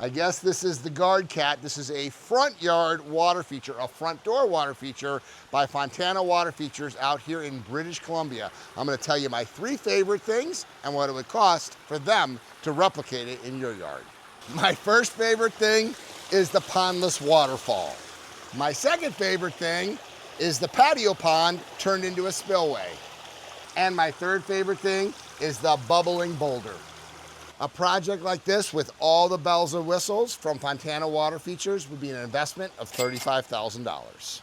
I guess this is the Guard Cat. This is a front yard water feature, a front door water feature by Fontana Water Features out here in British Columbia. I'm gonna tell you my 3 favorite things and what it would cost for them to replicate it in your yard. My first favorite thing is the pondless waterfall. My second favorite thing is the patio pond turned into a spillway. And my third favorite thing is the bubbling boulder. A project like this with all the bells and whistles from Fontana Water Features would be an investment of $35,000.